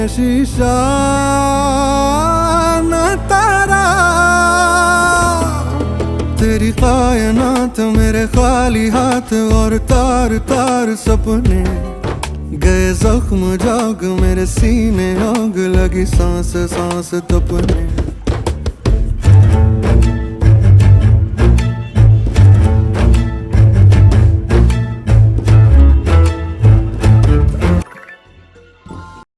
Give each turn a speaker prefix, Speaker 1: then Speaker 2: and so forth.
Speaker 1: मैं शीशा न तारा। तेरी कायनात मेरे खाली हाथ और तार तार सपने गए जख्म जाग मेरे सीने, आग लगी सांस सांस तपने।